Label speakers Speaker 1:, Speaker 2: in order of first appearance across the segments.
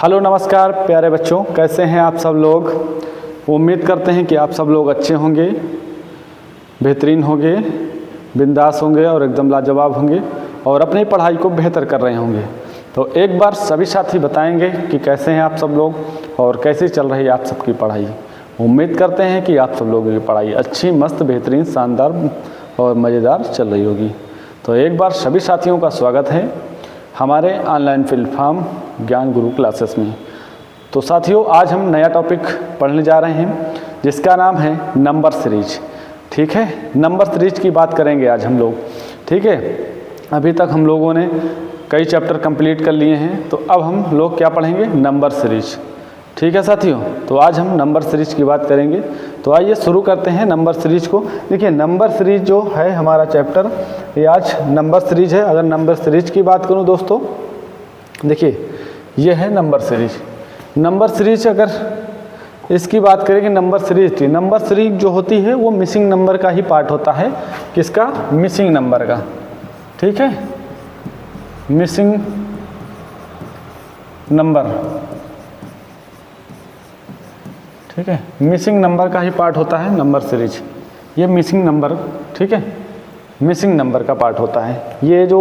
Speaker 1: Hello नमस्कार प्यारे बच्चों, कैसे हैं आप सब लोग। उम्मीद करते हैं कि आप सब लोग अच्छे होंगे, बेहतरीन होंगे, बिंदास होंगे और एकदम लाजवाब होंगे और अपनी पढ़ाई को बेहतर कर रहे होंगे। तो एक बार सभी साथी बताएंगे कि कैसे हैं आप सब लोग और कैसे चल रही है आप सबकी पढ़ाई। उम्मीद करते हैं कि आप सब लोगों की पढ़ाई अच्छी, मस्त, बेहतरीन, शानदार और मज़ेदार चल रही होगी। तो एक बार सभी साथियों का स्वागत है हमारे ऑनलाइन प्लेटफॉर्म ज्ञान गुरु क्लासेस में। तो साथियों, आज हम नया टॉपिक पढ़ने जा रहे हैं जिसका नाम है नंबर सीरीज। ठीक है, नंबर सीरीज की बात करेंगे आज हम लोग। ठीक है, अभी तक हम लोगों ने कई चैप्टर कंप्लीट कर लिए हैं, तो अब हम लोग क्या पढ़ेंगे, नंबर सीरीज। ठीक है साथियों, तो आज हम नंबर सीरीज की बात करेंगे। तो आइए शुरू करते हैं नंबर सीरीज को। देखिए, नंबर सीरीज जो है हमारा चैप्टर, ये आज नंबर सीरीज है। अगर नंबर सीरीज की बात करूं दोस्तों, देखिए ये है नंबर सीरीज। नंबर सीरीज अगर इसकी बात करें कि नंबर सीरीज जो होती है वो मिसिंग नंबर का ही पार्ट होता है। किसका? मिसिंग नंबर का। ठीक है, मिसिंग नंबर। ठीक है, मिसिंग नंबर का ही पार्ट होता है नंबर सीरीज। ये मिसिंग नंबर, ठीक है, मिसिंग नंबर का पार्ट होता है। ये जो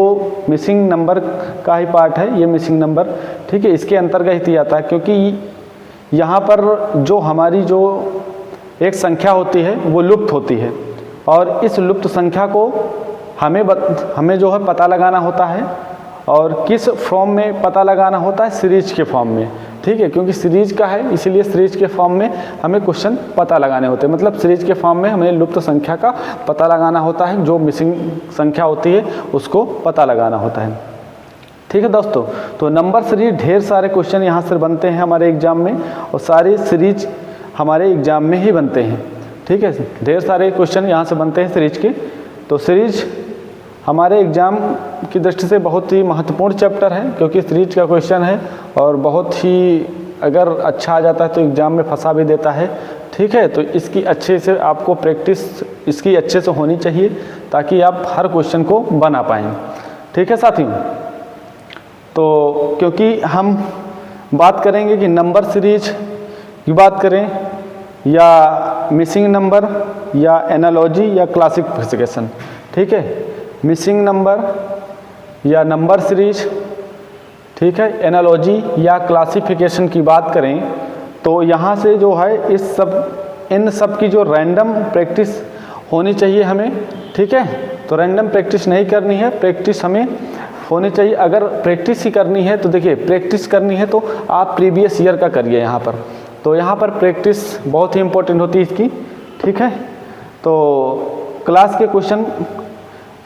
Speaker 1: मिसिंग नंबर का ही पार्ट है, ये मिसिंग नंबर, ठीक है, इसके अंतर्गत ही आता है। क्योंकि यहाँ पर जो हमारी जो एक संख्या होती है वो लुप्त होती है और इस लुप्त संख्या को हमें जो है पता लगाना होता है। और किस फॉर्म में पता लगाना होता है? सीरीज के फॉर्म में। ठीक है, क्योंकि सीरीज का है इसीलिए सीरीज के फॉर्म में हमें क्वेश्चन पता लगाने होते हैं। मतलब सीरीज के फॉर्म में हमें लुप्त संख्या का पता लगाना होता है, जो मिसिंग संख्या होती है उसको पता लगाना होता है। ठीक है दोस्तों, तो नंबर सीरीज ढेर सारे क्वेश्चन यहाँ से बनते हैं हमारे एग्जाम में और सारी सीरीज हमारे एग्जाम में ही बनते हैं। ठीक है, ढेर सारे क्वेश्चन यहाँ से बनते हैं सीरीज के। तो सीरीज हमारे एग्ज़ाम की दृष्टि से बहुत ही महत्वपूर्ण चैप्टर है, क्योंकि सीरीज का क्वेश्चन है और बहुत ही अगर अच्छा आ जाता है तो एग्ज़ाम में फंसा भी देता है। ठीक है, तो इसकी अच्छे से आपको प्रैक्टिस इसकी अच्छे से होनी चाहिए ताकि आप हर क्वेश्चन को बना पाएँ। ठीक है साथियों, तो क्योंकि हम बात करेंगे कि नंबर सीरीज की बात करें या मिसिंग नंबर या एनालॉजी या क्लासिफिकेशन। ठीक है, मिसिंग नंबर या नंबर सीरीज, ठीक है, एनालॉजी या क्लासिफिकेशन की बात करें तो यहाँ से जो है इन सब की जो रैंडम प्रैक्टिस होनी चाहिए हमें। ठीक है, तो रैंडम प्रैक्टिस नहीं करनी है, प्रैक्टिस हमें होनी चाहिए। अगर प्रैक्टिस ही करनी है तो देखिए, प्रैक्टिस करनी है तो आप प्रीवियस ईयर का करिए यहाँ पर। तो यहाँ पर प्रैक्टिस बहुत ही इंपॉर्टेंट होती है इसकी। ठीक है, तो क्लास के क्वेश्चन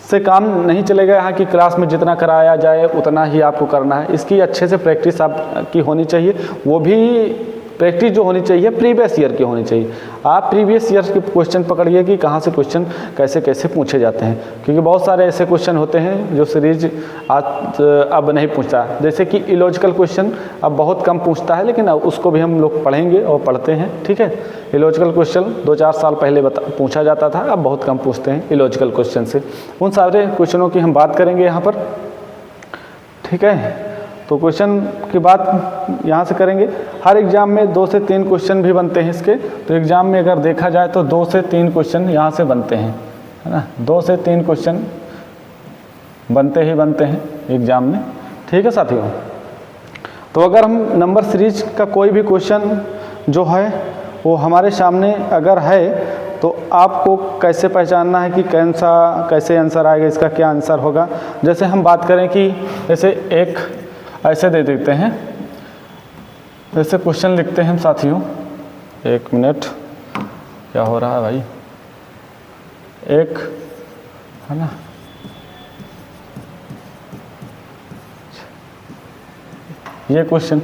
Speaker 1: से काम नहीं चलेगा यहाँ की क्लास में जितना कराया जाए उतना ही आपको करना है। इसकी अच्छे से प्रैक्टिस आपकी होनी चाहिए। वो भी प्रैक्टिस जो होनी चाहिए प्रीवियस ईयर की होनी चाहिए। आप प्रीवियस ईयर के क्वेश्चन पकड़िए कि कहाँ से क्वेश्चन कैसे कैसे पूछे जाते हैं, क्योंकि बहुत सारे ऐसे क्वेश्चन होते हैं जो सीरीज आज अब नहीं पूछता। जैसे कि इलॉजिकल क्वेश्चन अब बहुत कम पूछता है, लेकिन उसको भी हम लोग पढ़ेंगे और पढ़ते हैं। ठीक है, इलॉजिकल क्वेश्चन 2-4 साल पहले पूछा जाता था, अब बहुत कम पूछते हैं इलॉजिकल क्वेश्चन से। उन सारे क्वेश्चनों की हम बात करेंगे यहाँ पर। ठीक है, तो क्वेश्चन की बात यहाँ से करेंगे। हर एग्ज़ाम में 2 से 3 क्वेश्चन भी बनते हैं इसके। तो एग्ज़ाम में अगर देखा जाए तो 2 से 3 क्वेश्चन यहाँ से बनते हैं, है ना। 2 से 3 क्वेश्चन बनते हैं एग्ज़ाम में। ठीक है साथियों, तो अगर हम नंबर सीरीज का कोई भी क्वेश्चन जो है वो हमारे सामने अगर है तो आपको कैसे पहचानना है कि कैसे आंसर आएगा, इसका क्या आंसर होगा। जैसे हम बात करें कि जैसे एक ऐसे दे देते हैं, जैसे क्वेश्चन लिखते हैं साथियों। 1 मिनट, क्या हो रहा है भाई, एक है ना, ये क्वेश्चन,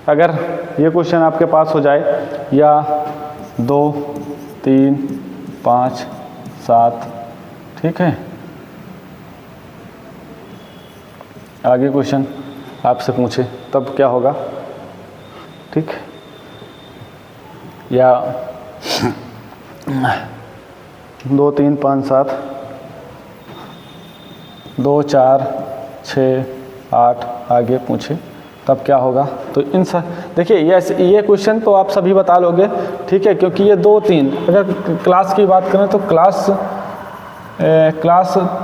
Speaker 1: अगर ये क्वेश्चन आपके पास हो जाए या 2, 3, 5, 7, ठीक है, आगे क्वेश्चन आपसे पूछे तब क्या होगा। ठीक, या 2, 3, 5, 7, 2, 4, 6, 8 आगे पूछे तब क्या होगा। तो इन देखिए ये क्वेश्चन तो आप सभी बता लोगे, ठीक है, क्योंकि ये 2 3 अगर क्लास की बात करें तो क्लास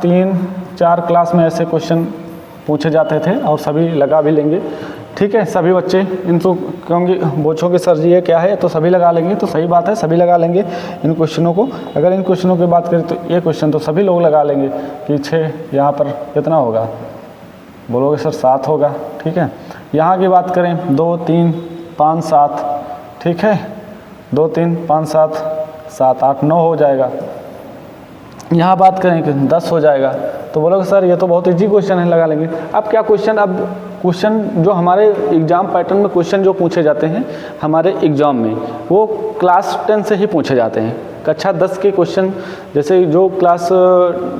Speaker 1: 3 4 क्लास में ऐसे क्वेश्चन पूछे जाते थे और सभी लगा भी लेंगे, ठीक है। सभी बच्चे इनको क्योंकि पूछोगे सर जी ये क्या है, तो सभी लगा लेंगे, तो सही बात है, सभी लगा लेंगे इन क्वेश्चनों को। अगर इन क्वेश्चनों की बात करें तो ये क्वेश्चन तो सभी लोग लगा लेंगे कि 6 यहाँ पर कितना होगा, बोलोगे सर 7 होगा, ठीक है। यहाँ की बात करें 2 3 5 7, ठीक है, 2 3 5 7 7 8 9 हो जाएगा। यहाँ बात करें कि 10 हो जाएगा, तो बोलोगे सर ये तो बहुत इजी क्वेश्चन है, लगा लेंगे। अब क्या क्वेश्चन, अब क्वेश्चन जो हमारे एग्ज़ाम पैटर्न में क्वेश्चन जो पूछे जाते हैं हमारे एग्ज़ाम में, वो क्लास 10 से ही पूछे जाते हैं। कक्षा 10 के क्वेश्चन, जैसे जो क्लास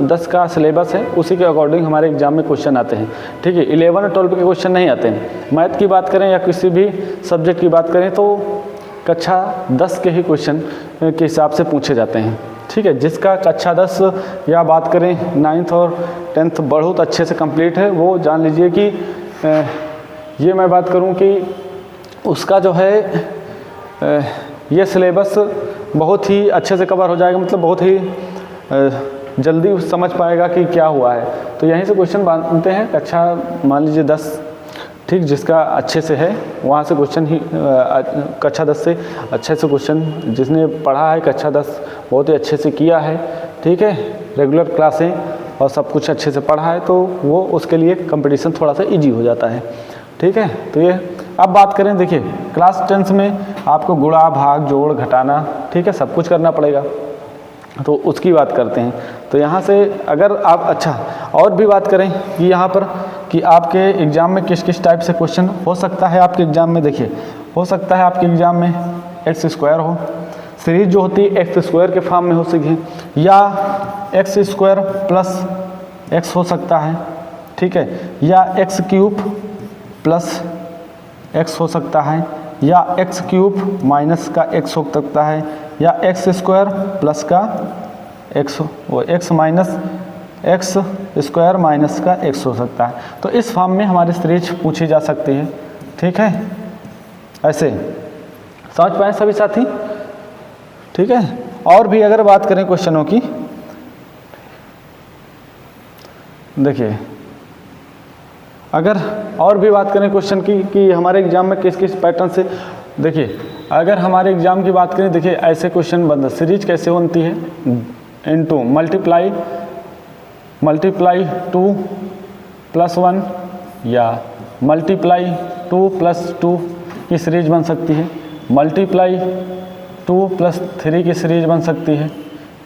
Speaker 1: 10 का सिलेबस है उसी के अकॉर्डिंग हमारे एग्ज़ाम में क्वेश्चन आते हैं, ठीक है। 11 और 12 के क्वेश्चन नहीं आते हैं। मैथ की बात करें या किसी भी सब्जेक्ट की बात करें तो कक्षा 10 के ही क्वेश्चन के हिसाब से पूछे जाते हैं, ठीक है। जिसका कक्षा 10 या बात करें 9th और 10th बहुत अच्छे से कंप्लीट है, वो जान लीजिए कि ये मैं बात करूं कि उसका जो है ये सिलेबस बहुत ही अच्छे से कवर हो जाएगा, मतलब बहुत ही जल्दी समझ पाएगा कि क्या हुआ है। तो यहीं से क्वेश्चन बनते हैं कक्षा मान लीजिए 10, ठीक, जिसका अच्छे से है वहाँ से क्वेश्चन ही कक्षा 10 से अच्छे से क्वेश्चन जिसने पढ़ा है कक्षा 10 बहुत ही अच्छे से किया है, ठीक है, रेगुलर क्लासें और सब कुछ अच्छे से पढ़ा है, तो वो उसके लिए कंपटीशन थोड़ा सा इजी हो जाता है, ठीक है। तो ये अब बात करें, देखिए क्लास 10 में आपको गुणा भाग जोड़ घटाना, ठीक है, सब कुछ करना पड़ेगा, तो उसकी बात करते हैं। तो यहाँ से अगर आप अच्छा और भी बात करें कि यहाँ पर कि आपके एग्ज़ाम में किस किस टाइप से क्वेश्चन हो सकता है आपके एग्ज़ाम में, देखिए हो सकता है आपके एग्ज़ाम में एक्स स्क्वायर हो, सीरीज जो होती है एक्स स्क्वायर के फॉर्म में हो सके, या एक्स स्क्वायर प्लस एक्स हो सकता है, ठीक है, या एक्स क्यूब प्लस एक्स हो सकता है, या एक्स क्यूब माइनस का एक्स हो सकता है, या एक्स स्क्वायर प्लस का एक्स, वो x minus x square minus का एक्स हो सकता है। तो इस फॉर्म में हमारी सीरीज पूछी जा सकती है, ठीक है। ऐसे समझ पाए सभी साथी, ठीक है। और भी अगर बात करें क्वेश्चनों की, देखिए अगर और भी बात करें क्वेश्चन की कि हमारे एग्जाम में किस किस पैटर्न से, देखिए अगर हमारे एग्जाम की बात करें, देखिए ऐसे क्वेश्चन बनते, सीरीज कैसे बनती है, इनटू मल्टीप्लाई 2 + 1 या मल्टीप्लाई 2 + 2 की सीरीज बन सकती है, मल्टीप्लाई 2 + 3 की सीरीज बन सकती है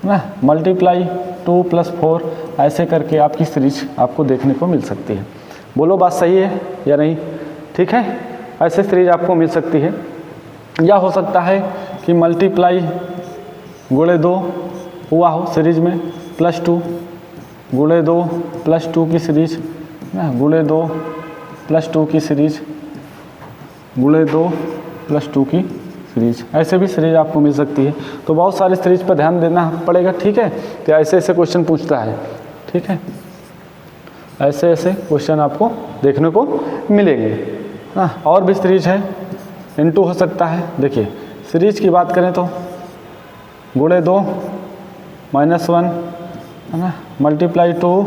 Speaker 1: ना, मल्टीप्लाई 2 + 4, ऐसे करके आपकी सीरीज आपको देखने को मिल सकती है। बोलो बात सही है या नहीं, ठीक है। ऐसे सीरीज आपको मिल सकती है, या हो सकता है कि मल्टीप्लाई गुणे 2 हुआ हो सीरीज में, +2 गुणे 2 + 2 की सीरीज ना, गुणे 2 + 2 की सीरीज, गुणे 2 + 2 की सीरीज, ऐसे भी सीरीज आपको मिल सकती है। तो बहुत सारी सीरीज पर ध्यान देना पड़ेगा, ठीक है। तो ऐसे ऐसे क्वेश्चन पूछता है, ठीक है, ऐसे ऐसे क्वेश्चन आपको देखने को मिलेंगे ना। और भी सीरीज है, इनटू हो सकता है, देखिए सीरीज की बात करें तो गुणे 2 -1 है ना, मल्टीप्लाई 2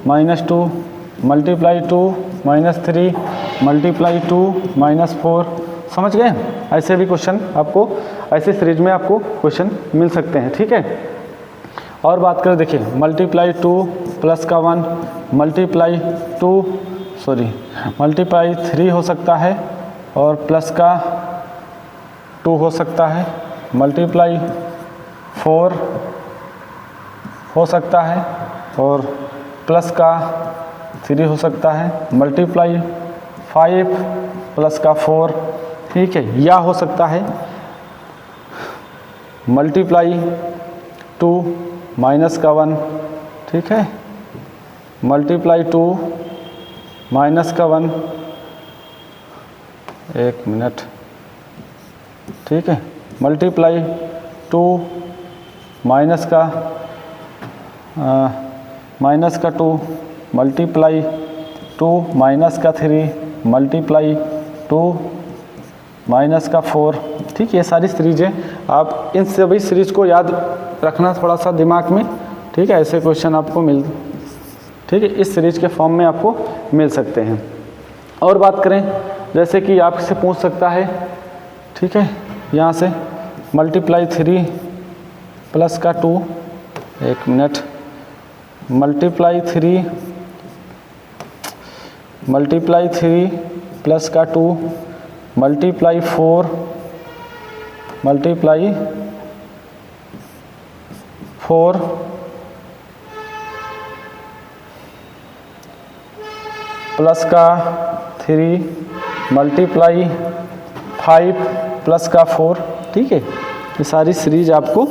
Speaker 1: -2, मल्टीप्लाई 2 -3, मल्टीप्लाई 2 -4, समझ गए। ऐसे भी क्वेश्चन आपको ऐसे सीरीज में आपको क्वेश्चन मिल सकते हैं, ठीक है। और बात करें, देखिए मल्टीप्लाई 2 + का 1, मल्टीप्लाई 3 हो सकता है और प्लस का 2 हो सकता है, मल्टीप्लाई 4 हो सकता है और प्लस का 3 हो सकता है, मल्टीप्लाई 5 + का 4, ठीक है, या हो सकता है मल्टीप्लाई 2 - का 1, ठीक है, मल्टीप्लाई 2 - का 1, एक मिनट, ठीक है, मल्टीप्लाई 2 -का -2, मल्टीप्लाई 2 - का 3, मल्टीप्लाई 2 माइनस का 4। ठीक, ये सारी सीरीज है। आप इन सभी सीरीज को याद रखना थोड़ा सा दिमाग में। ठीक है, ऐसे क्वेश्चन आपको ठीक है, इस सीरीज के फॉर्म में आपको मिल सकते हैं। और बात करें जैसे कि आपसे पूछ सकता है, ठीक है, यहाँ से मल्टीप्लाई 3 प्लस का 2, एक मिनट, मल्टीप्लाई 3 प्लस का 2 मल्टीप्लाई 4 प्लस का 3 मल्टीप्लाई 5 प्लस का 4। ठीक है, ये सारी सीरीज आपको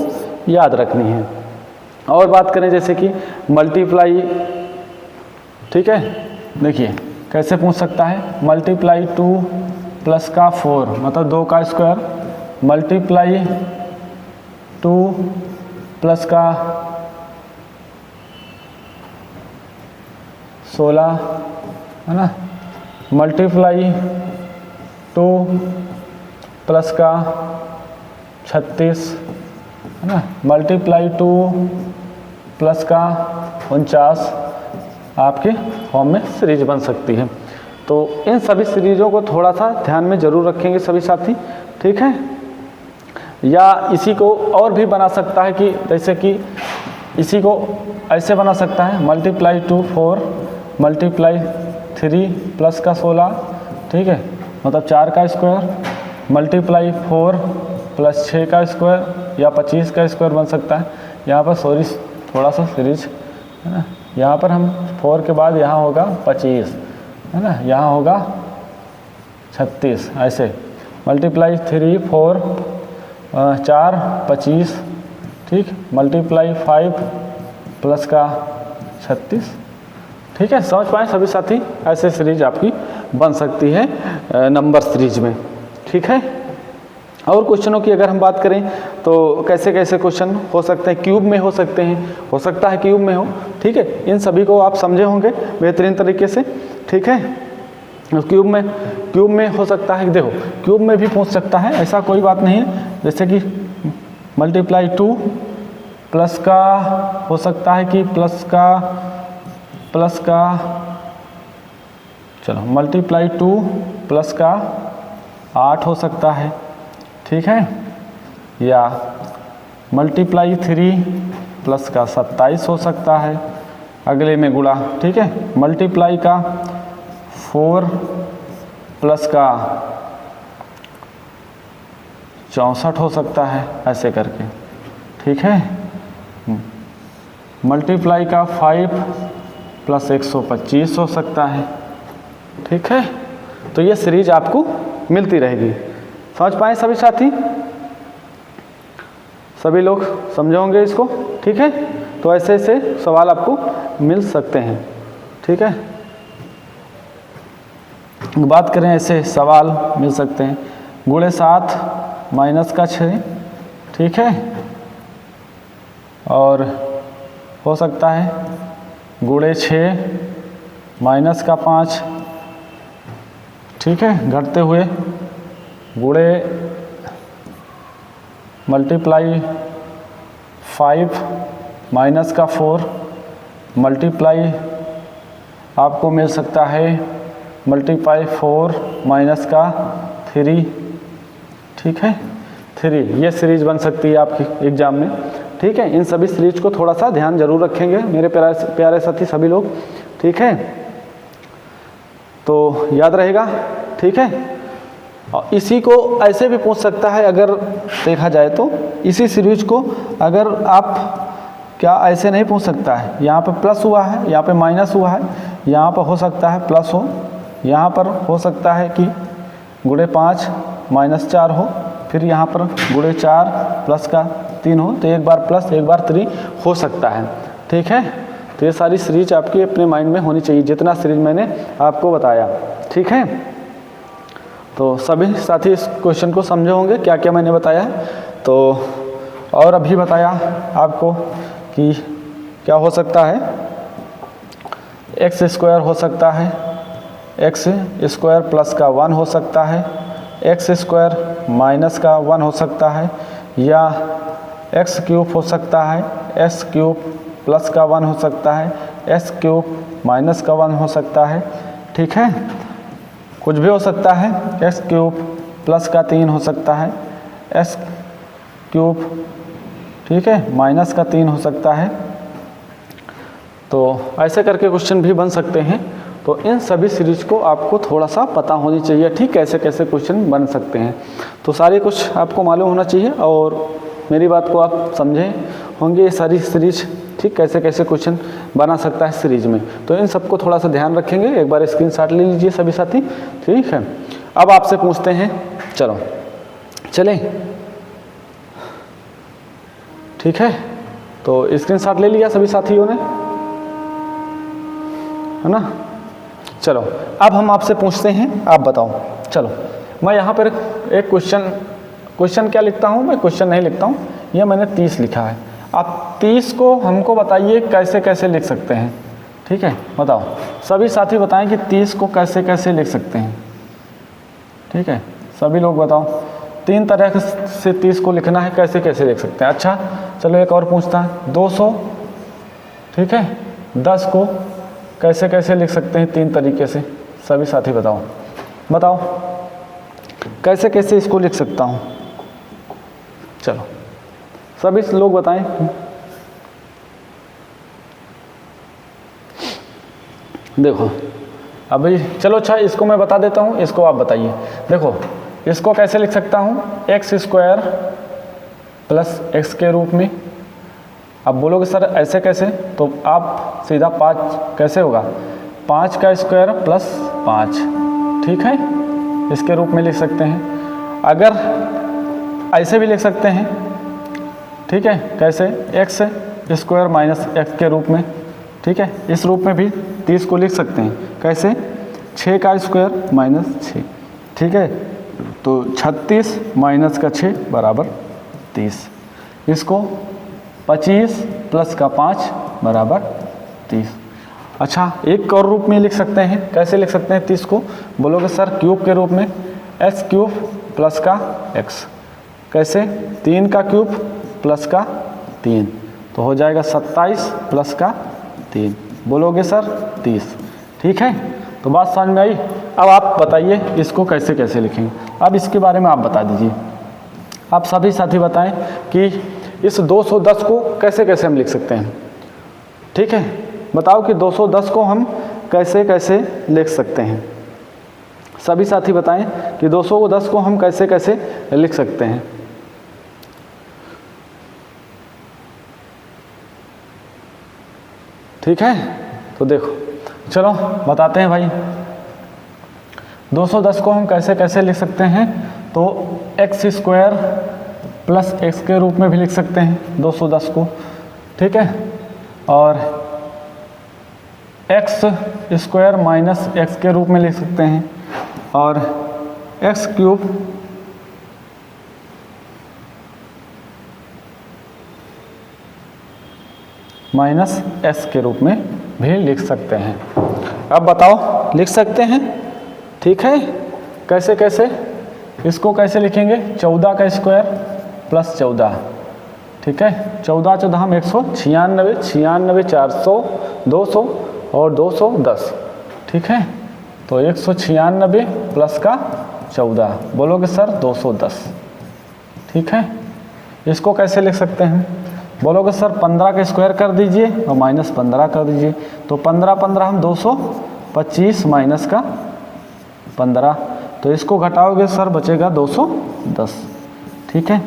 Speaker 1: याद रखनी है। और बात करें जैसे कि मल्टीप्लाई, ठीक है, देखिए कैसे पूछ सकता है, मल्टीप्लाई 2 प्लस का 4 मतलब 2 का स्क्वायर, मल्टीप्लाई 2 प्लस का 16, है ना, मल्टीप्लाई 2 प्लस का 36, है ना, मल्टीप्लाई 2 प्लस का 49 आपके फॉर्म में सीरीज बन सकती है। तो इन सभी सीरीज़ों को थोड़ा सा ध्यान में ज़रूर रखेंगे सभी साथी। ठीक है, या इसी को और भी बना सकता है कि जैसे कि इसी को ऐसे बना सकता है, मल्टीप्लाई 2 4 मल्टीप्लाई 3 प्लस का 16, ठीक है, मतलब 4 का स्क्वायर, मल्टीप्लाई 4 प्लस 6 का स्क्वायर या 25 का स्क्वायर बन सकता है। यहाँ पर सॉरी थोड़ा सा सीरीज है ना, यहाँ पर हम 4 के बाद यहाँ होगा 25, है ना, यहाँ होगा 36, ऐसे मल्टीप्लाई 3 4 4 25, ठीक, मल्टीप्लाई 5 प्लस का 36। ठीक है, समझ पाए सभी साथी, ऐसे सीरीज आपकी बन सकती है नंबर सीरीज में। ठीक है, और क्वेश्चनों की अगर हम बात करें तो कैसे कैसे क्वेश्चन हो सकते हैं, क्यूब में हो सकते हैं, हो सकता है क्यूब में हो। ठीक है, इन सभी को आप समझे होंगे बेहतरीन तरीके से। ठीक है, क्यूब में हो सकता है, देखो क्यूब में भी पूछ सकता है, ऐसा कोई बात नहीं है। जैसे कि मल्टीप्लाई 2 प्लस का हो सकता है कि प्लस का चलो मल्टीप्लाई 2 प्लस का 8 हो सकता है। ठीक है, या मल्टीप्लाई 3 प्लस का 27 हो सकता है, अगले में गुणा। ठीक है, मल्टीप्लाई का 4 प्लस का 64 हो सकता है, ऐसे करके। ठीक है, मल्टीप्लाई का 5 प्लस 125 हो सकता है। ठीक है, तो ये सीरीज आपको मिलती रहेगी। समझ पाए सभी साथी, सभी लोग समझे होंगे इसको। ठीक है, तो ऐसे ऐसे सवाल आपको मिल सकते हैं। ठीक है, बात करें ऐसे सवाल मिल सकते हैं, गुणे 7 माइनस का 6। ठीक है, और हो सकता है गुणे 6 माइनस का 5। ठीक है, घटते हुए गुणे मल्टीप्लाई 5 माइनस का 4 मल्टीप्लाई आपको मिल सकता है मल्टीप्लाई 4 माइनस का 3। ठीक है, 3, ये सीरीज बन सकती है आपकी एग्जाम में। ठीक है, इन सभी सीरीज को थोड़ा सा ध्यान जरूर रखेंगे मेरे प्यारे साथी सभी लोग। ठीक है, तो याद रहेगा। ठीक है, और इसी को ऐसे भी पूछ सकता है, अगर देखा जाए तो इसी सीरीज को अगर आप क्या ऐसे नहीं पूछ सकता है, यहाँ पे प्लस हुआ है, यहाँ पे माइनस हुआ है, यहाँ पर हो सकता है प्लस हो, यहाँ पर हो सकता है कि गुणे 5 माइनस 4 हो, फिर यहाँ पर गुणे 4 प्लस का 3 हो, तो एक बार प्लस एक बार 3 हो सकता है। ठीक है, तो ये सारी सीरीज आपकी अपने माइंड में होनी चाहिए, जितना सीरीज मैंने आपको बताया। ठीक है, तो सभी साथी इस क्वेश्चन को समझे होंगे क्या क्या मैंने बताया है। तो और अभी बताया आपको कि क्या हो सकता है, x² हो सकता है, एक्स स्क्वायर प्लस का 1 हो सकता है, एक्स स्क्वायर माइनस का 1 हो सकता है, या एक्स क्यूब हो सकता है, एक्स क्यूब प्लस का 1 हो सकता है, एक्स क्यूब माइनस का 1 हो सकता है। ठीक है, कुछ भी हो सकता है। एक्स क्यूब प्लस का 3 हो सकता है, एक्स क्यूब ठीक है माइनस का 3 हो सकता है। तो ऐसे करके क्वेश्चन भी बन सकते हैं। तो इन सभी सीरीज को आपको थोड़ा सा पता होनी चाहिए, ठीक कैसे कैसे क्वेश्चन बन सकते हैं। तो सारे कुछ आपको मालूम होना चाहिए और मेरी बात को आप समझे होंगे ये सारी सीरीज, ठीक कैसे कैसे क्वेश्चन बना सकता है सीरीज में। तो इन सबको थोड़ा सा ध्यान रखेंगे। एक बार स्क्रीनशॉट ले लीजिए सभी साथी। ठीक है, अब आपसे पूछते हैं, चलो चलें, ठीक है। तो स्क्रीनशॉट ले लिया सभी साथियों ने, है ना। चलो अब हम आपसे पूछते हैं, आप बताओ। चलो मैं यहाँ पर एक क्वेश्चन क्या लिखता हूँ, मैं क्वेश्चन नहीं लिखता हूँ, यह मैंने 30 लिखा है। आप 30 को हमको बताइए कैसे कैसे लिख सकते हैं। ठीक है, बताओ सभी साथी बताएं कि 30 को कैसे कैसे लिख सकते हैं। ठीक है, सभी लोग बताओ, 3 तरह से 30 को लिखना है, कैसे कैसे लिख सकते हैं। अच्छा चलो एक और पूछता है, 200 ठीक है 10 को कैसे कैसे लिख सकते हैं 3 तरीके से। सभी साथी बताओ, बताओ कैसे कैसे इसको लिख सकता हूँ। चलो सभी लोग बताएं। देखो अभी चलो, अच्छा इसको मैं बता देता हूँ, इसको आप बताइए। देखो इसको कैसे लिख सकता हूँ, एक्स स्क्वायर प्लस एक्स के रूप में। अब बोलोगे सर ऐसे कैसे, तो आप सीधा 5 कैसे होगा, 5 का स्क्वायर प्लस 5, ठीक है इसके रूप में लिख सकते हैं। अगर ऐसे भी लिख सकते हैं, ठीक है कैसे, एक्स स्क्वायर माइनस एक्स के रूप में। ठीक है, इस रूप में भी 30 को लिख सकते हैं। कैसे, 6 का स्क्वायर माइनस 6, ठीक है तो 36 माइनस का 6 बराबर 30। इसको 25 प्लस का 5 बराबर 30। अच्छा एक और रूप में लिख सकते हैं, कैसे लिख सकते हैं 30 को, बोलोगे सर क्यूब के रूप में, एक्स क्यूब प्लस का एक्स। कैसे, 3 का क्यूब प्लस का 3, तो हो जाएगा 27 प्लस का 3, बोलोगे सर 30। ठीक है, तो बात समझ में आई। अब आप बताइए इसको कैसे कैसे लिखेंगे। अब इसके बारे में आप बता दीजिए, आप सभी साथी बताएं कि इस 210 को कैसे कैसे हम लिख सकते हैं। ठीक है, बताओ कि 210 को हम कैसे कैसे लिख सकते हैं। सभी साथी बताएं कि 210 को हम कैसे कैसे लिख सकते हैं। ठीक है, तो देखो चलो बताते हैं भाई, 210 को हम कैसे कैसे लिख सकते हैं। तो एक्स स्क्वायर प्लस एक्स के रूप में भी लिख सकते हैं 210 को, ठीक है, और एक्स स्क्वायर माइनस एक्स के रूप में लिख सकते हैं, और एक्स क्यूब माइनस एक्स के रूप में भी लिख सकते हैं। अब बताओ लिख सकते हैं, ठीक है कैसे कैसे, इसको कैसे लिखेंगे, 14 का स्क्वायर प्लस 14, ठीक है 14 14 हम 196, 96 400 200 और 210, ठीक है तो 196 प्लस का 14, बोलोगे सर 210। ठीक है, इसको कैसे लिख सकते हैं, बोलोगे सर 15 का स्क्वायर कर दीजिए और माइनस 15 कर दीजिए, तो 15 15 हम 225 माइनस का 15, तो इसको घटाओगे सर बचेगा 210। ठीक है,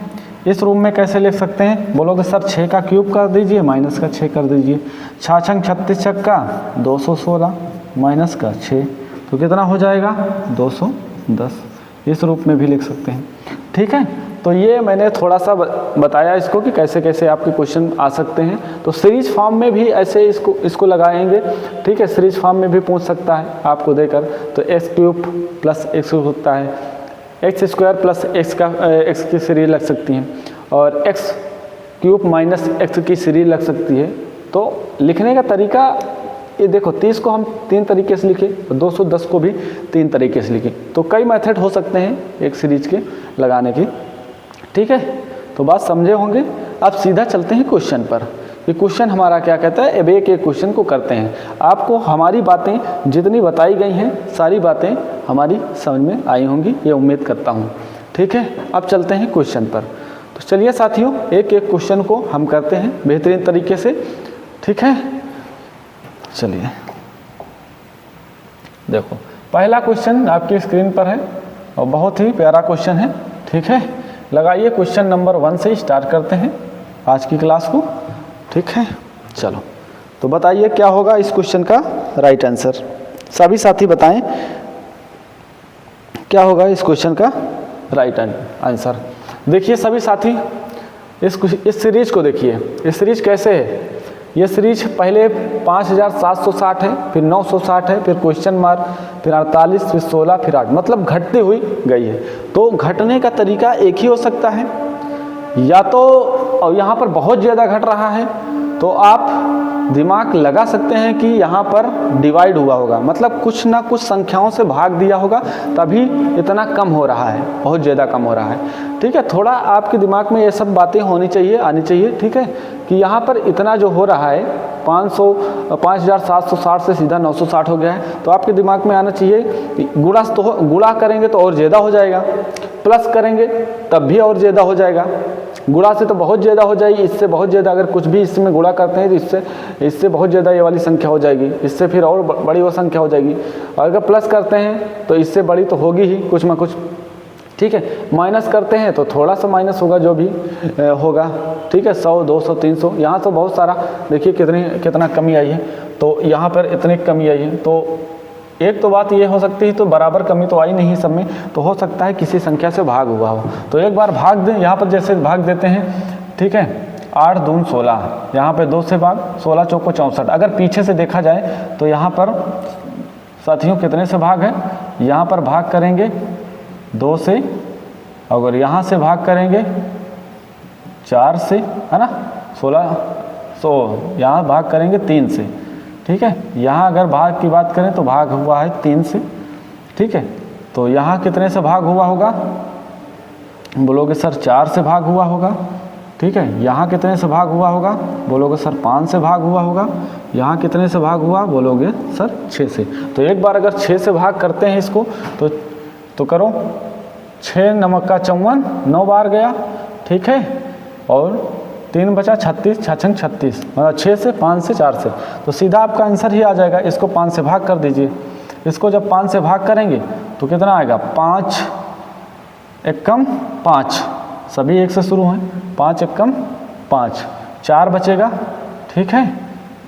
Speaker 1: इस रूप में कैसे लिख सकते हैं, बोलोगे सर 6 का क्यूब कर दीजिए माइनस का 6 कर दीजिए, 6 36 छक्का 216 माइनस का 6, तो कितना हो जाएगा 210। इस रूप में भी लिख सकते हैं। ठीक है, तो ये मैंने थोड़ा सा बताया इसको कि कैसे कैसे आपके क्वेश्चन आ सकते हैं। तो सीरीज फॉर्म में भी ऐसे इसको लगाएंगे। ठीक है, सीरीज फॉर्म में भी पूछ सकता है आपको देकर, तो एक्स क्यूब प्लस एक्स होता है, एक्स स्क्वायर प्लस एक्स की सीरीज लग सकती है, और एक्स क्यूब माइनस एक्स की सीरीज लग सकती है। तो लिखने का तरीका ये देखो 30 को हम 3 तरीके से लिखे, 210 को भी 3 तरीके से लिखे। तो कई मेथड हो सकते हैं एक सीरीज के लगाने की, ठीक है। तो बात समझे होंगे। अब सीधा चलते हैं क्वेश्चन पर। ये क्वेश्चन हमारा क्या कहता है, अब एक एक क्वेश्चन को करते हैं। आपको हमारी बातें जितनी बताई गई हैं सारी बातें हमारी समझ में आई होंगी, ये उम्मीद करता हूँ, ठीक है। अब चलते हैं क्वेश्चन पर। तो चलिए साथियों, एक एक क्वेश्चन को हम करते हैं बेहतरीन तरीके से, ठीक है। चलिए देखो, पहला क्वेश्चन आपकी स्क्रीन पर है और बहुत ही प्यारा क्वेश्चन है, ठीक है। लगाइए, क्वेश्चन नंबर 1 से स्टार्ट करते हैं आज की क्लास को, ठीक है। चलो, तो बताइए क्या होगा इस क्वेश्चन का राइट आंसर। सभी साथी बताएं क्या होगा इस क्वेश्चन का राइट आंसर। देखिए सभी साथी, इस सीरीज को देखिए। इस सीरीज कैसे है, ये सीरीज पहले 5760 है, फिर 960 है, फिर क्वेश्चन मार्क, फिर 48, फिर 16, फिर 8, मतलब घटती हुई गई है। तो घटने का तरीका एक ही हो सकता है, या तो यहाँ पर बहुत ज़्यादा घट रहा है तो आप दिमाग लगा सकते हैं कि यहाँ पर डिवाइड हुआ होगा, मतलब कुछ ना कुछ संख्याओं से भाग दिया होगा तभी इतना कम हो रहा है, बहुत ज़्यादा कम हो रहा है, ठीक है। थोड़ा आपके दिमाग में ये सब बातें होनी चाहिए, आनी चाहिए, ठीक है, कि यहाँ पर इतना जो हो रहा है 5760 से सीधा 960 हो गया है, तो आपके दिमाग में आना चाहिए गुणा करेंगे तो और ज़्यादा हो जाएगा, प्लस करेंगे तब भी और ज़्यादा हो जाएगा, गुणा से तो बहुत ज़्यादा हो जाएगी, इससे बहुत ज़्यादा, अगर कुछ भी इसमें गुणा करते हैं तो इससे बहुत ज़्यादा ये वाली संख्या हो जाएगी, इससे फिर और बड़ी वो संख्या हो जाएगी, और अगर प्लस करते हैं तो इससे बड़ी तो होगी ही कुछ ना कुछ, ठीक है। माइनस करते हैं तो थोड़ा सा माइनस होगा जो भी होगा, ठीक है। 100, 200, 300, यहाँ तो बहुत सारा देखिए कितना कमी आई है, तो यहाँ पर इतनी कमी आई है। तो एक तो बात ये हो सकती है, तो बराबर कमी तो आई नहीं सब में, तो हो सकता है किसी संख्या से भाग हुआ हो। तो एक बार भाग दें, यहाँ पर जैसे भाग देते हैं, ठीक है। 8 दून 16, यहाँ पे 2 से भाग, 16 चौको 64। अगर पीछे से देखा जाए तो यहाँ पर साथियों कितने से भाग है, यहाँ पर भाग करेंगे 2 से, अगर यहाँ से भाग करेंगे 4 से, है ना, 16, यहाँ भाग करेंगे 3 से, ठीक है। यहाँ अगर भाग की बात करें तो भाग हुआ है 3 से, ठीक है। तो यहाँ कितने से भाग हुआ होगा, बोलोगे सर 4 से भाग हुआ होगा, ठीक है। यहाँ कितने से भाग हुआ होगा, बोलोगे सर 5 से भाग हुआ होगा। यहाँ कितने से भाग हुआ, बोलोगे सर 6 से। तो एक बार अगर 6 से भाग करते हैं इसको तो करो, 6 नमक का 54, 9 बार गया, ठीक है, और 3 बचा 36, 6 36, मतलब 6 से, 5 से, 4 से, तो सीधा आपका आंसर ही आ जाएगा। इसको 5 से भाग कर दीजिए। इसको जब 5 से भाग करेंगे तो कितना आएगा, 5 एकम 5, सभी 1 से शुरू हैं, 5 एकम 5, 4 बचेगा, ठीक है।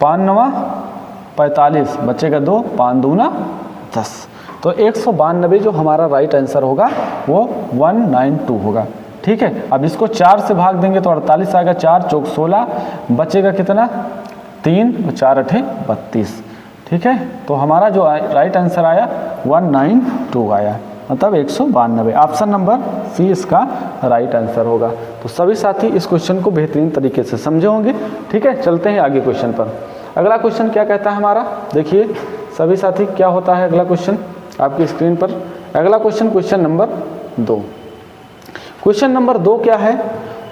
Speaker 1: 5 9 45, बचेगा 2, 5 दूना 10। तो 192 जो हमारा राइट आंसर होगा वो 192 होगा, ठीक है। अब इसको 4 से भाग देंगे तो 48 आएगा, 4 चौक 16, बचेगा कितना 3, 4 8 32, ठीक है। तो हमारा जो राइट आंसर आया 192 आया, मतलब 192। ऑप्शन नंबर सी इसका राइट आंसर होगा। तो सभी साथी इस क्वेश्चन को बेहतरीन तरीके से समझे होंगे, ठीक है। चलते हैं आगे क्वेश्चन पर। अगला क्वेश्चन क्या कहता है हमारा, देखिए सभी साथी क्या होता है अगला क्वेश्चन आपकी स्क्रीन पर। अगला question, question number 2। Question number 2 क्या है,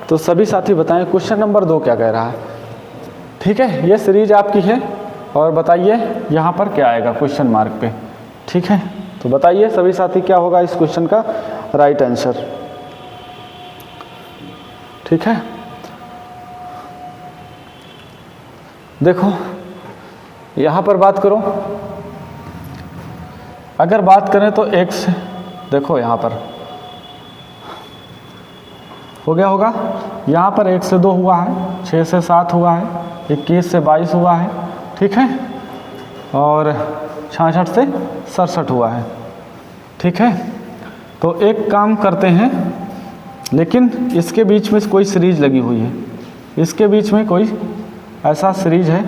Speaker 1: तो सभी साथी बताएं क्वेश्चन नंबर 2 क्या कह रहा है, ठीक है। ये सीरीज आपकी है और बताइए यहाँ पर क्या आएगा क्वेश्चन मार्क पे, ठीक है। तो बताइए सभी साथी क्या होगा इस क्वेश्चन का राइट आंसर, ठीक है। देखो यहाँ पर बात करो, अगर बात करें तो 1 से, देखो यहाँ पर हो गया होगा, यहाँ पर 1 से 2 हुआ है, 6 से 7 हुआ है, 21 से 22 हुआ है, ठीक है, और 66 से 67 हुआ है, ठीक है। तो एक काम करते हैं, लेकिन इसके बीच में कोई सीरीज लगी हुई है, इसके बीच में कोई ऐसा सीरीज है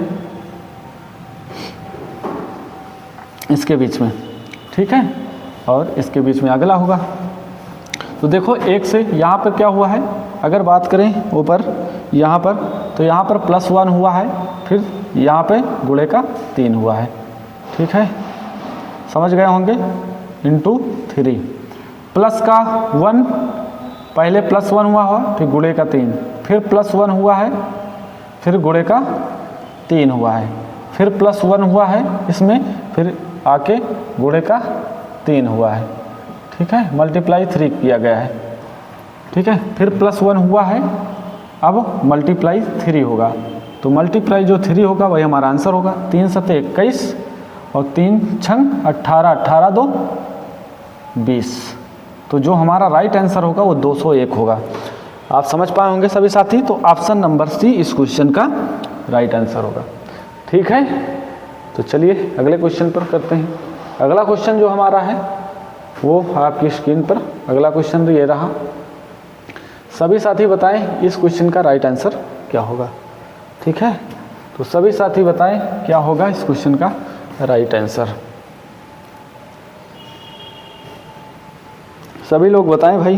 Speaker 1: इसके बीच में, ठीक है, और इसके बीच में अगला होगा। तो देखो 1 से यहाँ पर क्या हुआ है, अगर बात करें ऊपर यहाँ पर, तो यहाँ पर +1 हुआ है, फिर यहाँ पे गुणे का 3 हुआ है। ठीक है, समझ गए होंगे। इंटू 3 प्लस का 1, पहले +1 हुआ फिर गुणे का 3, फिर +1 हुआ है, फिर गुणे का 3 हुआ है, फिर +1 हुआ है इसमें, फिर आके गुणे का 3 हुआ है। ठीक है, मल्टीप्लाई 3 किया गया है। ठीक है, फिर +1 हुआ है, अब मल्टीप्लाई 3 होगा, तो मल्टीप्लाई जो 3 होगा वही हमारा आंसर होगा। 3 सते 21 और 3 छंग 18, 18 2 20, तो जो हमारा राइट आंसर होगा वो 201 होगा। आप समझ पाए होंगे सभी साथी। तो ऑप्शन नंबर सी इस क्वेश्चन का राइट आंसर होगा। ठीक है, तो चलिए अगले क्वेश्चन पर करते हैं। अगला क्वेश्चन जो हमारा है वो आपकी स्क्रीन पर अगला क्वेश्चन ये रहा। सभी साथी बताएं इस क्वेश्चन का राइट आंसर क्या होगा। ठीक है, तो सभी साथी बताएं क्या होगा इस क्वेश्चन का राइट आंसर। सभी लोग बताएं भाई।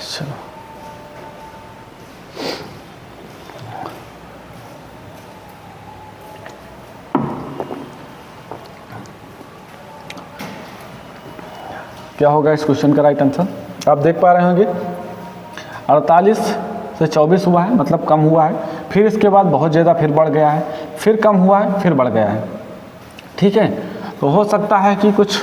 Speaker 1: चलो, क्या होगा इस क्वेश्चन का राइट आंसर। आप देख पा रहे होंगे 48 से 24 हुआ है, मतलब कम हुआ है, फिर इसके बाद बहुत ज़्यादा फिर बढ़ गया है, फिर कम हुआ है, फिर बढ़ गया है। ठीक है, तो हो सकता है कि कुछ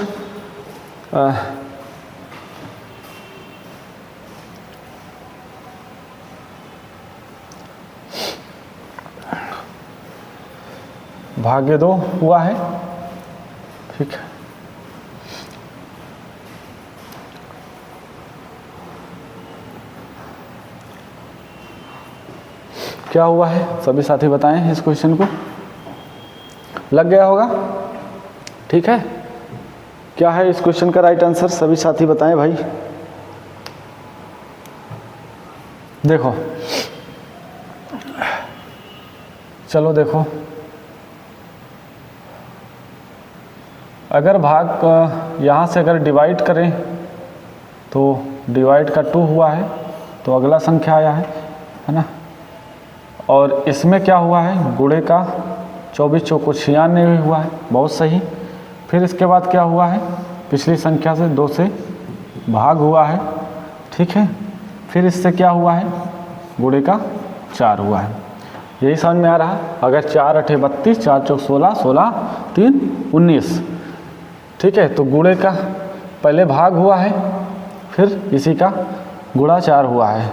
Speaker 1: भाग्य 2 हुआ है। ठीक है, क्या हुआ है सभी साथी बताएं इस क्वेश्चन को। लग गया होगा। ठीक है, क्या है इस क्वेश्चन का राइट आंसर सभी साथी बताएं भाई। देखो, चलो देखो, अगर भाग यहाँ से अगर डिवाइड करें तो डिवाइड का 2 हुआ है, तो अगला संख्या आया है ना। और इसमें क्या हुआ है, गुणे का 24 चौको 96 हुआ है, बहुत सही। फिर इसके बाद क्या हुआ है, पिछली संख्या से 2 से भाग हुआ है। ठीक है, फिर इससे क्या हुआ है, गुणे का 4 हुआ है। यही समझ में आ रहा। अगर 4 8 32, 4 चौक 16, 16 3 19। ठीक है, तो गुणे का पहले भाग हुआ है, फिर इसी का गुणा 4 हुआ है,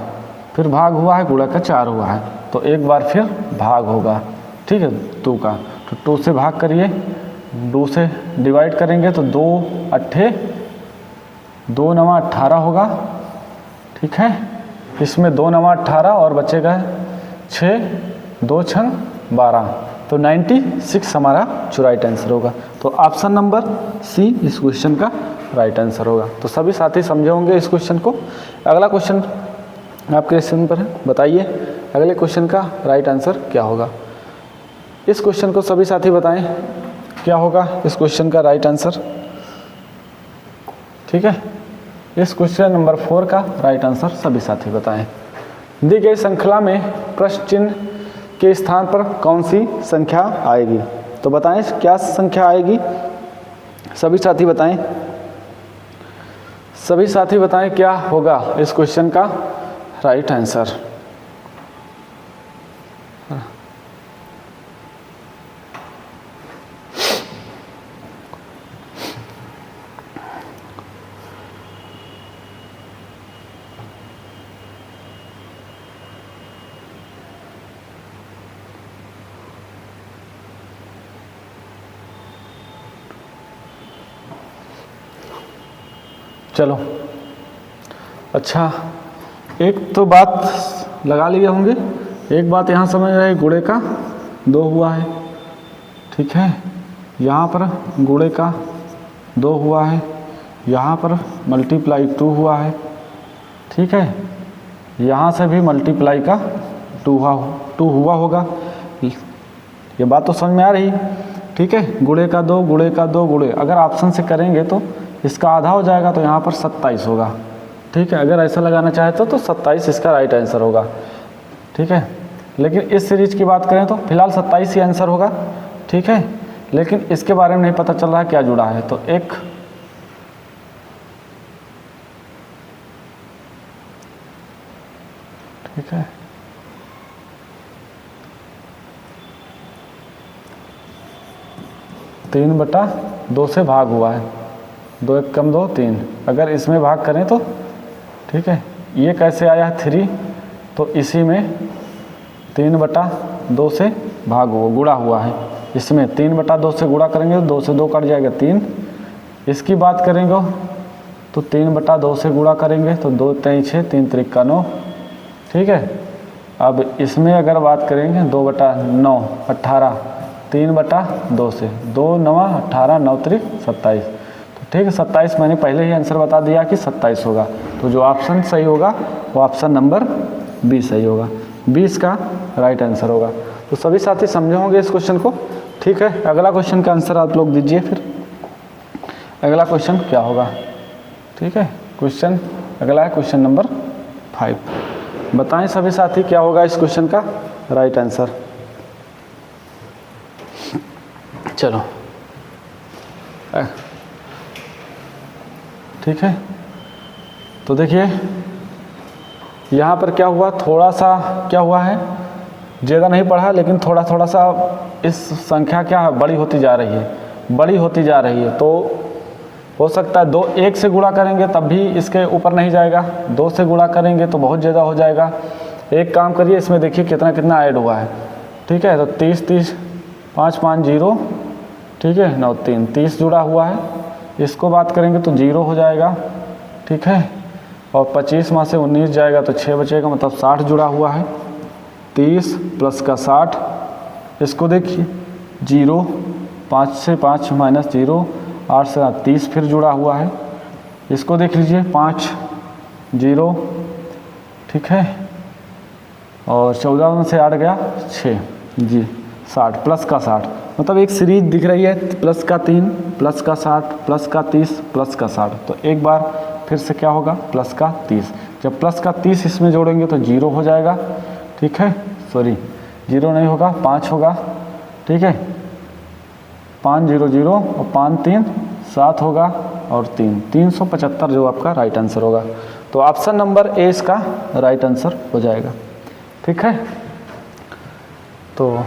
Speaker 1: फिर भाग हुआ है, गुणा का 4 हुआ है, तो एक बार फिर भाग होगा। ठीक है, 2 का, तो 2 से भाग करिए, 2 से डिवाइड करेंगे तो 2 8 2 9 18 होगा। ठीक है, इसमें 2 9 18 और बचेगा 6 2 6 12, तो 96 हमारा जो राइट आंसर होगा। तो ऑप्शन नंबर सी इस क्वेश्चन का राइट आंसर होगा। तो सभी साथी समझे होंगे इस क्वेश्चन को। अगला क्वेश्चन आपके स्क्रीन पर है, बताइए अगले क्वेश्चन का राइट आंसर क्या होगा। इस क्वेश्चन को सभी साथी बताएं क्या होगा इस क्वेश्चन का राइट आंसर। ठीक है, इस क्वेश्चन नंबर 4 का राइट आंसर सभी साथी बताएं। दी गई श्रृंखला में प्रश्न चिन्ह के स्थान पर कौन सी संख्या आएगी। तो बताएं क्या संख्या आएगी, सभी साथी बताएं। सभी साथी बताएं क्या होगा इस क्वेश्चन का राइट आंसर। चलो, अच्छा, एक तो बात लगा लिए होंगे, एक बात यहाँ समझ रहे, गुणे का 2 हुआ है। ठीक है, यहाँ पर गुणे का 2 हुआ है, यहाँ पर मल्टीप्लाई 2 हुआ है। ठीक है, यहाँ से भी मल्टीप्लाई का 2 हुआ होगा। ये बात तो समझ में आ रही। ठीक है, गुणे का 2 गुणे का 2 गुणे, अगर ऑप्शन से करेंगे तो इसका आधा हो जाएगा, तो यहाँ पर 27 होगा। ठीक है, अगर ऐसा लगाना चाहे तो 27 इसका राइट आंसर होगा। ठीक है, लेकिन इस सीरीज की बात करें तो फिलहाल 27 ही आंसर होगा। ठीक है, लेकिन इसके बारे में नहीं पता चल रहा है क्या जुड़ा है, तो एक ठीक है, तीन बटा दो से भाग हुआ है, 2 1 कम 2 3, अगर इसमें भाग करें तो ठीक है, ये कैसे आया है 3, तो इसी में 3 बटा 2 से भाग हुआ गुणा हुआ है, इसमें 3 बटा 2 से गुणा करेंगे तो 2 से 2 कट जाएगा 3। इसकी बात करेंगे तो 3 बटा 2 से गुणा करेंगे तो 2 3 6 3 3 का 9। ठीक है, अब इसमें अगर बात करेंगे 2 बटा 9 18, 3 बटा 2 से 2 9 18 9 3 27, तो ठीक है 27 मैंने पहले ही आंसर बता दिया कि 27 होगा, तो जो ऑप्शन सही होगा वो ऑप्शन नंबर बी सही होगा, 20 का राइट आंसर होगा। तो सभी साथी समझे होंगे इस क्वेश्चन को। ठीक है, अगला क्वेश्चन का आंसर आप लोग दीजिए। फिर अगला क्वेश्चन क्या होगा? ठीक है, क्वेश्चन अगला है क्वेश्चन नंबर 5। बताएं सभी साथी क्या होगा इस क्वेश्चन का राइट आंसर। चलो ठीक है, तो देखिए यहाँ पर क्या हुआ, थोड़ा सा क्या हुआ है, ज़्यादा नहीं पढ़ा लेकिन थोड़ा थोड़ा सा इस संख्या क्या है बड़ी होती जा रही है, बड़ी होती जा रही है। तो हो सकता है 2 1 से गुणा करेंगे तब भी इसके ऊपर नहीं जाएगा, 2 से गुणा करेंगे तो बहुत ज़्यादा हो जाएगा। एक काम करिए, इसमें देखिए कितना कितना ऐड हुआ है। ठीक है, तो 30 30 5 5 0, ठीक है 9 3 30 जुड़ा हुआ है, इसको बात करेंगे तो 0 हो जाएगा। ठीक है, और 25 में से 19 जाएगा तो 6 बचेगा, मतलब 60 जुड़ा हुआ है। 30 प्लस का 60, इसको देखिए 0, 5 से 5 माइनस 0, 8 से 30 फिर जुड़ा हुआ है, इसको देख लीजिए 5 0, ठीक है, और 14 में से 8 गया 6 जी 60 प्लस का 60, मतलब एक सीरीज दिख रही है, प्लस का 3 प्लस का 60 प्लस का 30 प्लस का 60। तो एक बार फिर से क्या होगा, प्लस का 30, जब प्लस का 30 इसमें जोड़ेंगे तो 0 हो जाएगा। ठीक है, सॉरी 0 नहीं होगा, 5 होगा। ठीक है, 5 0 0 और 5 3 7 होगा, और 3 375 जो आपका राइट आंसर होगा। तो ऑप्शन नंबर ए इसका राइट आंसर हो जाएगा। ठीक है, तो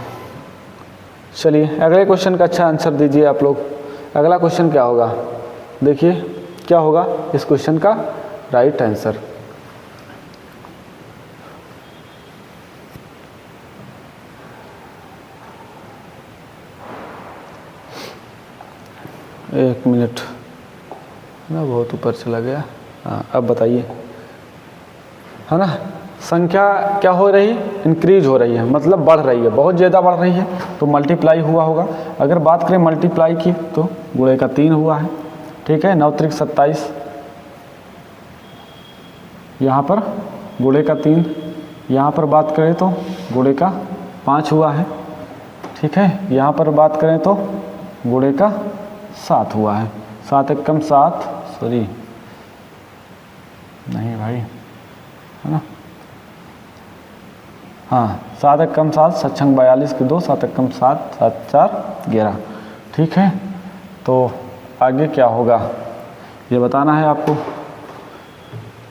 Speaker 1: चलिए अगले क्वेश्चन का अच्छा आंसर दीजिए आप लोग। अगला क्वेश्चन क्या होगा, देखिए क्या होगा इस क्वेश्चन का राइट आंसर। एक मिनट ना, बहुत ऊपर चला गया। हाँ, अब बताइए, है ना, संख्या क्या हो रही है, इंक्रीज हो रही है, मतलब बढ़ रही है, बहुत ज़्यादा बढ़ रही है, तो मल्टीप्लाई हुआ होगा। अगर बात करें मल्टीप्लाई की तो गुणे का 3 हुआ है। ठीक है, 9 3 27, यहाँ पर गुणे का 3, यहाँ पर बात करें तो गुणे का 5 हुआ है। ठीक है, यहाँ पर बात करें तो गुणे का 7 हुआ है। 7 1 कम 7, सॉरी नहीं भाई, है ना, हाँ 7 1 कम 7 7 6 42 के 2, 7 1 कम 7 7 4 11। ठीक है, तो आगे क्या होगा ये बताना है आपको।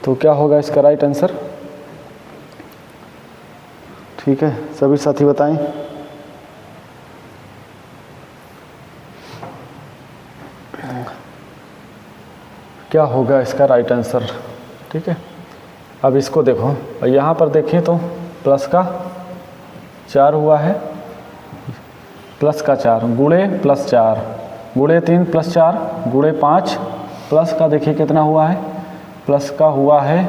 Speaker 1: तो क्या होगा इसका राइट आंसर? ठीक है, सभी साथी बताएं। क्या होगा इसका राइट आंसर? ठीक है, अब इसको देखो, और यहाँ पर देखें तो प्लस का 4 हुआ है, प्लस का 4 गुणे प्लस 4 गुणे 3 प्लस 4 गुणे 5 प्लस का देखिए कितना हुआ है, प्लस का हुआ है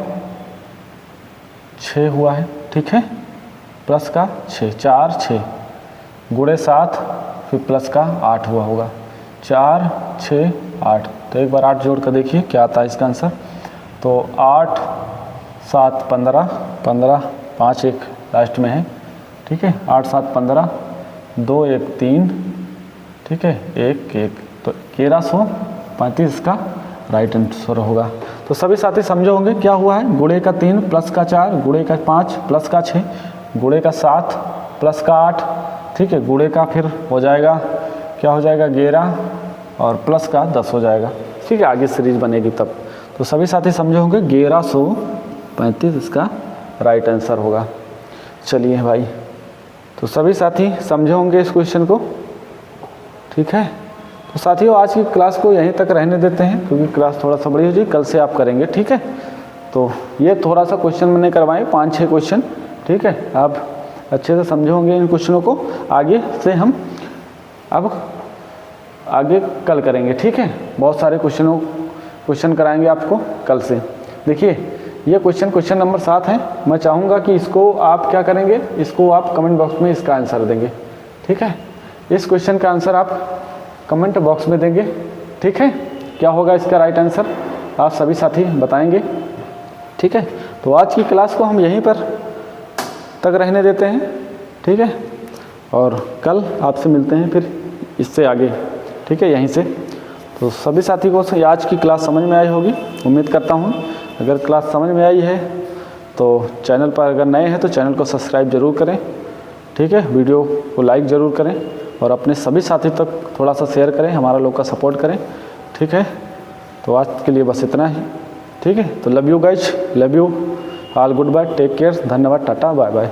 Speaker 1: 6 हुआ है। ठीक है, प्लस का 6 4 6 गुणे 7, फिर प्लस का 8 हुआ होगा, 4 6 8। तो एक बार 8 जोड़ कर देखिए क्या आता है इसका आंसर। तो 8 7 15 15 5 1 लास्ट में है। ठीक है, 8 7 15 2 1 3, ठीक है 1 1, तो 1135 का राइट आंसर होगा। तो तो सभी साथी समझे होंगे क्या हुआ है, गुणे का 3 प्लस का 4 गुणे का 5 प्लस का 6 गुणे का 7 प्लस का 8, ठीक है, गुणे का फिर हो जाएगा क्या हो जाएगा 11 और प्लस का 10 हो जाएगा, ठीक है, आगे सीरीज बनेगी तब। तो सभी साथी समझे होंगे 1135 इसका राइट आंसर होगा। चलिए भाई, तो सभी साथी समझे होंगे इस क्वेश्चन को, ठीक है। तो साथियों आज की क्लास को यहीं तक रहने देते हैं क्योंकि क्लास थोड़ा सा बड़ी हो जाएगी, कल से आप करेंगे, ठीक है। तो ये थोड़ा सा क्वेश्चन मैंने करवाए 5-6 क्वेश्चन, ठीक है, आप अच्छे से समझे होंगे इन क्वेश्चनों को। आगे से हम अब आगे कल करेंगे, ठीक है। बहुत सारे क्वेश्चन कराएंगे आपको कल से। देखिए ये क्वेश्चन नंबर 7 है। मैं चाहूँगा कि इसको आप क्या करेंगे, इसको आप कमेंट बॉक्स में इसका आंसर देंगे, ठीक है। इस क्वेश्चन का आंसर आप कमेंट बॉक्स में देंगे, ठीक है। क्या होगा इसका राइट आंसर आप सभी साथी बताएंगे, ठीक है। तो आज की क्लास को हम यहीं पर तक रहने देते हैं, ठीक है, और कल आपसे मिलते हैं फिर इससे आगे, ठीक है, यहीं से। तो सभी साथी को आज की क्लास समझ में आई होगी, उम्मीद करता हूँ। अगर क्लास समझ में आई है तो चैनल पर अगर नए हैं तो चैनल को सब्सक्राइब ज़रूर करें, ठीक है, वीडियो को लाइक ज़रूर करें और अपने सभी साथी तक थोड़ा सा शेयर करें, हमारा लोग का सपोर्ट करें, ठीक है। तो आज के लिए बस इतना ही, ठीक है। तो love you guys, love you all, good bye, take care, धन्यवाद, टाटा, बाय बाय।